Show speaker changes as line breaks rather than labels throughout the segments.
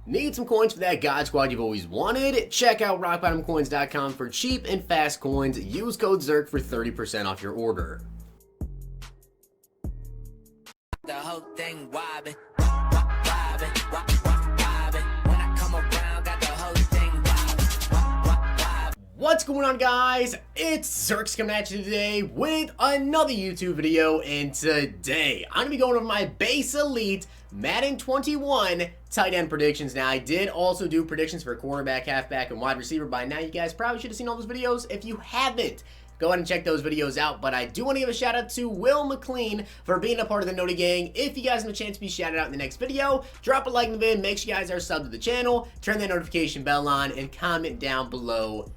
Need some coins for that God Squad you've always wanted? Check out rockbottomcoins.com for cheap and fast coins. Use code ZERK for 30% off your order.
The whole thing wobbin', wobbin', wobbin'. When I come around, got the whole thing wobbin'.
What's going on, guys? It's Zirksee coming at you today with another YouTube video, and today I'm gonna be going over my base elite Madden 21 tight end predictions. Now, I did also do predictions for quarterback, halfback, and wide receiver. By now, you guys probably should have seen all those videos. If you haven't, go ahead and check those videos out. But I do want to give a shout out to Will McLean for being a part of the Noti Gang. If you guys have a chance to be shouted out in the next video, drop a like in the vid, make sure you guys are subbed to the channel, turn that notification bell on, and comment down below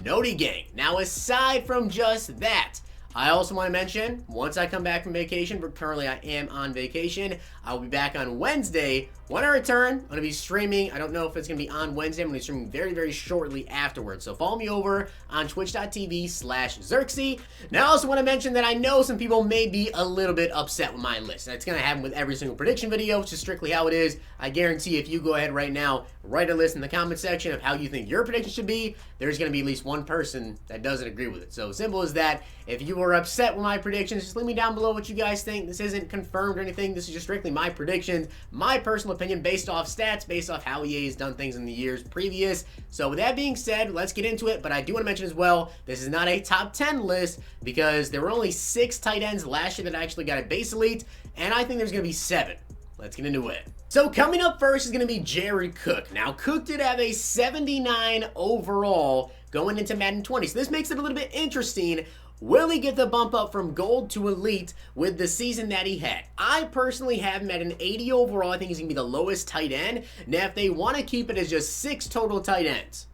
Noti Gang. Now, aside from just that, I also want to mention, once I come back from vacation, but currently I am on vacation, I'll be back on Wednesday. When I return, I'm going to be streaming. I don't know if it's going to be on Wednesday. I'm going to be streaming very, very shortly afterwards. So follow me over on twitch.tv/Zirksee. Now, I also want to mention that I know some people may be a little bit upset with my list. That's going to happen with every single prediction video. It's just strictly how it is. I guarantee if you go ahead right now, write a list in the comment section of how you think your prediction should be, there's going to be at least one person that doesn't agree with it. So simple as that. If you were upset with my predictions, just leave me down below what you guys think. This isn't confirmed or anything. This is just strictly my predictions, my personal opinion based off stats, based off how EA has done things in the years previous. So with that being said, let's get into it. But I do want to mention as well, this is not a top 10 list because there were only 6 tight ends last year that actually got a base elite, and I think there's going to be 7. Let's get into it. So coming up first is going to be Jared Cook. Now, Cook did have a 79 overall going into Madden 20, so this makes it a little bit interesting. Will he get the bump up from gold to elite with the season that he had? I personally have him at an 80 overall. I think he's going to be the lowest tight end. Now, if they want to keep it as just 6 total tight ends,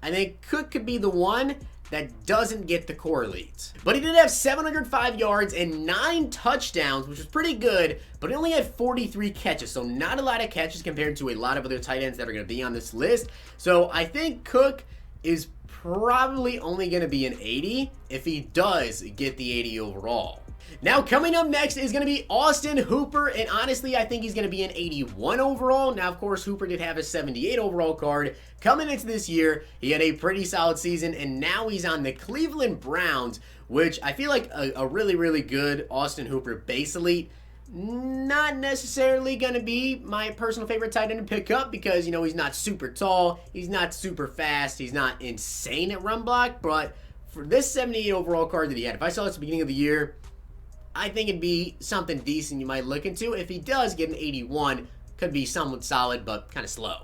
I think Cook could be the one that doesn't get the core elite. But he did have 705 yards and 9 touchdowns, which was pretty good, but he only had 43 catches, so not a lot of catches compared to a lot of other tight ends that are going to be on this list. So I think Cook is probably only going to be an 80 if he does get the 80 overall. Now, coming up next is going to be Austin Hooper, and honestly, I think he's going to be an 81 overall. Now, of course, Hooper did have a 78 overall card. Coming into this year, he had a pretty solid season, and now he's on the Cleveland Browns, which I feel like a really, really good Austin Hooper base elite. Not necessarily going to be my personal favorite tight end to pick up because, you know, he's not super tall, he's not super fast, he's not insane at run block, but for this 78 overall card that he had, if I saw this at the beginning of the year, I think it'd be something decent you might look into. If he does get an 81, could be somewhat solid, but kind of slow.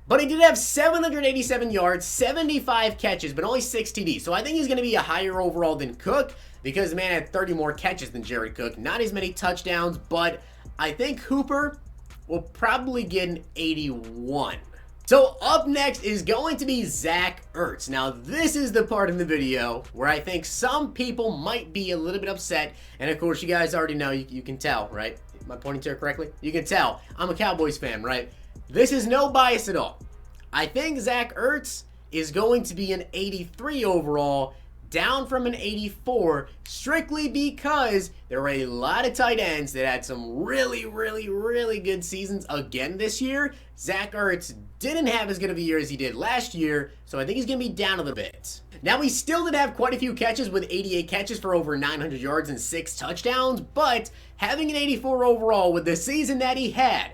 But he did have 787 yards, 75 catches, but only 6 TDs. So I think he's going to be a higher overall than Cook because the man had 30 more catches than Jared Cook. Not as many touchdowns, but I think Hooper will probably get an 81. So up next is going to be Zach Ertz. Now, this is the part of the video where I think some people might be a little bit upset. And of course, you guys already know, you can tell, right? Am I pointing to it correctly? You can tell. I'm a Cowboys fan, right? This is no bias at all. I think Zach Ertz is going to be an 83 overall, down from an 84, strictly because there were a lot of tight ends that had some really, really, really good seasons again this year. Zach Ertz didn't have as good of a year as he did last year, so I think he's going to be down a little bit. Now, he still did have quite a few catches with 88 catches for over 900 yards and 6 touchdowns, but having an 84 overall with the season that he had,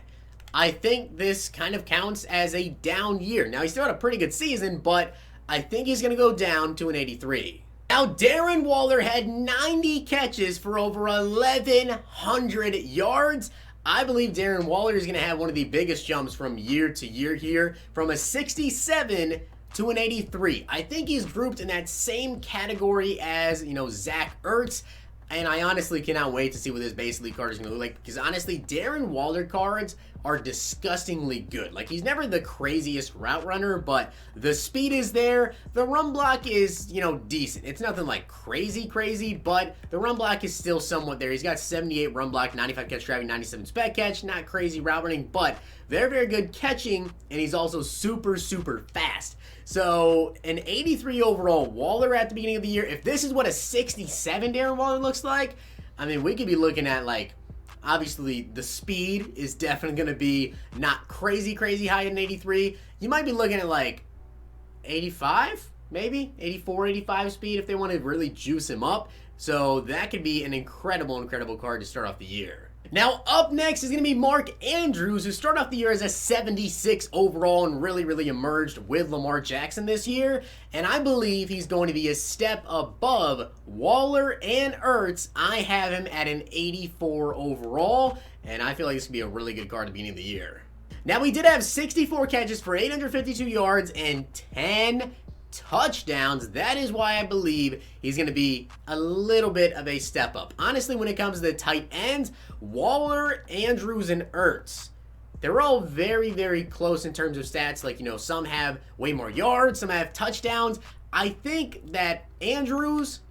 I think this kind of counts as a down year. Now, he still had a pretty good season, but I think he's going to go down to an 83. Now, Darren Waller had 90 catches for over 1,100 yards. I believe Darren Waller is going to have one of the biggest jumps from year to year here, from a 67 to an 83. I think he's grouped in that same category as, you know, Zach Ertz. And I honestly cannot wait to see what this base elite card is going to look like. Because honestly, Darren Waller cards are disgustingly good. Like, he's never the craziest route runner, but the speed is there. The run block is, you know, decent. It's nothing like crazy, but the run block is still somewhat there. He's got 78 run block, 95 catch driving, 97 spec catch. Not crazy route running, but very, very good catching. And he's also super, super fast. So, an 83 overall Waller at the beginning of the year. If this is what a 67 Darren Waller looks like, I mean, we could be looking at, like, Obviously, the speed is definitely going to be not crazy high at an 83. You might be looking at like 85, maybe 84, 85 speed if they want to really juice him up. So that could be an incredible card to start off the year. Now, up next is going to be Mark Andrews, who started off the year as a 76 overall and really emerged with Lamar Jackson this year. And I believe he's going to be a step above Waller and Ertz. I have him at an 84 overall, and I feel like this could be a really good card at the beginning of the year. Now, we did have 64 catches for 852 yards and 10 touchdowns. That is why I believe he's going to be a little bit of a step up. Honestly, when it comes to the tight ends, Waller, Andrews, and Ertz, they're all very close in terms of stats. Like, some have way more yards, some have touchdowns. I think that Andrews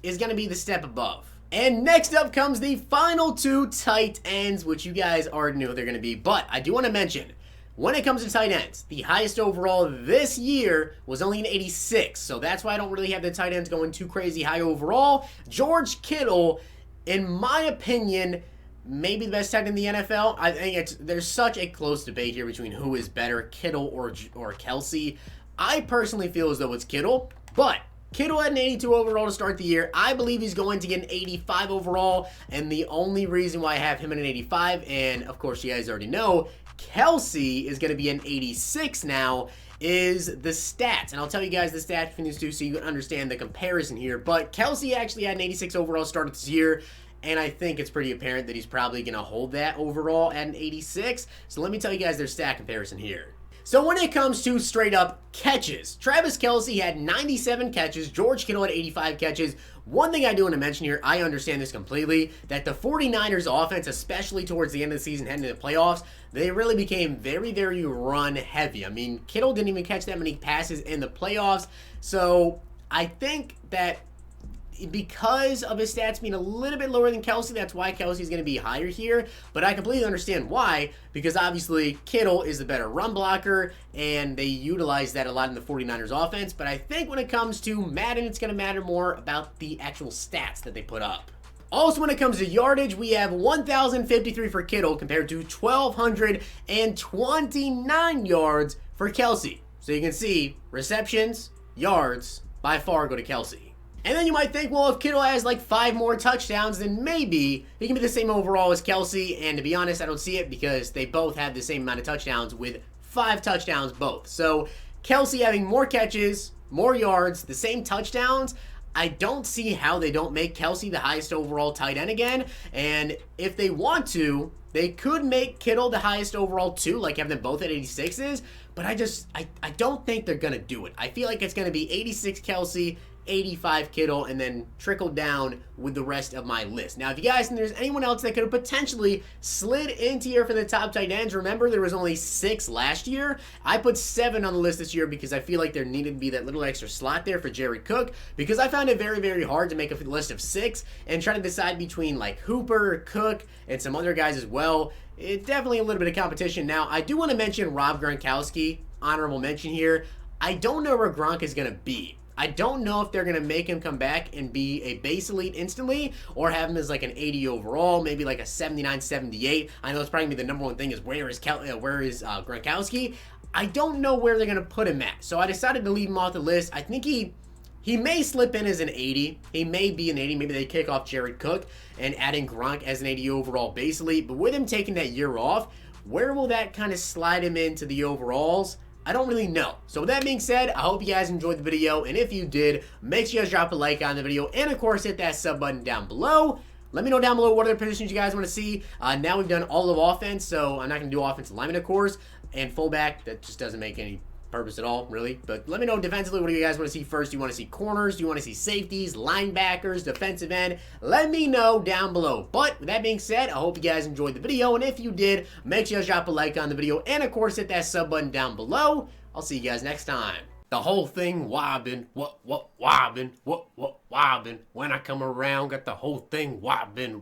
is going to be the step above. And next up comes the final two tight ends, which you guys already know they're going to be. But I do want to mention, when it comes to tight ends, the highest overall this year was only an 86. So that's why I don't really have the tight ends going too crazy high overall. George Kittle, in my opinion, maybe the best tight end in the NFL. I think there's such a close debate here between who is better, Kittle or Kelce. I personally feel as though it's Kittle, but Kittle had an 82 overall to start the year. I believe he's going to get an 85 overall, and the only reason why I have him at an 85, and of course you guys already know, Kelce is going to be an 86 now, is the stats. And I'll tell you guys the stats between these two so you can understand the comparison here. But Kelce actually had an 86 overall start this year, and I think it's pretty apparent that he's probably going to hold that overall at an 86. So let me tell you guys their stat comparison here. So when it comes to straight up catches, Travis Kelce had 97 catches, George Kittle had 85 catches. One thing I do want to mention here, I understand this completely, that the 49ers offense, especially towards the end of the season, heading into the playoffs, they really became very run heavy. I mean, Kittle didn't even catch that many passes in the playoffs. So I think that because of his stats being a little bit lower than Kelce, that's why Kelce is going to be higher here. But I completely understand why, because obviously Kittle is the better run blocker, and they utilize that a lot in the 49ers offense. But I think when it comes to Madden, it's going to matter more about the actual stats that they put up. Also, when it comes to yardage, we have 1,053 for Kittle compared to 1,229 yards for Kelce. So you can see receptions, yards, by far go to Kelce. And then you might think, well, if Kittle has like 5 more touchdowns, then maybe he can be the same overall as Kelce. And to be honest, I don't see it because they both have the same amount of touchdowns with 5 touchdowns both. So Kelce having more catches, more yards, the same touchdowns, I don't see how they don't make Kelce the highest overall tight end again. And if they want to, they could make Kittle the highest overall too, like have them both at 86s. But I don't think they're going to do it. I feel like it's going to be 86 Kelce, 85 Kittle, and then trickle down with the rest of my list. Now, if you guys think there's anyone else that could have potentially slid into here for the top tight ends, remember there was only 6 last year. I put 7 on the list this year because I feel like there needed to be that little extra slot there for Jared Cook, because I found it very hard to make a list of 6 and try to decide between like Hooper, Cook, and some other guys as well. It's definitely a little bit of competition. Now, I do want to mention Rob Gronkowski, honorable mention here. I don't know where Gronk is going to be. I don't know if they're going to make him come back and be a base elite instantly or have him as like an 80 overall, maybe like a 79, 78. I know it's probably going to be the number one thing is where is Gronkowski? I don't know where they're going to put him at. So I decided to leave him off the list. I think he may slip in as an 80. He may be an 80. Maybe they kick off Jared Cook and adding Gronk as an 80 overall base elite. But with him taking that year off, where will that kind of slide him into the overalls? I don't really know. So with that being said, I hope you guys enjoyed the video. And if you did, make sure you guys drop a like on the video. And of course, hit that sub button down below. Let me know down below what other positions you guys want to see. Now we've done all of offense, so I'm not going to do offensive lineman, of course. And fullback, that just doesn't make any purpose at all, really. But let me know defensively, what do you guys want to see first? Do you want to see corners? Do you want to see safeties, linebackers, defensive end? Let me know down below. But with that being said, I hope you guys enjoyed the video. And if you did, make sure you guys drop a like on the video. And of course, hit that sub button down below. I'll see you guys next time. The whole thing wobbin', wobbin', wobbin'. When I come around, got the whole thing wobbin',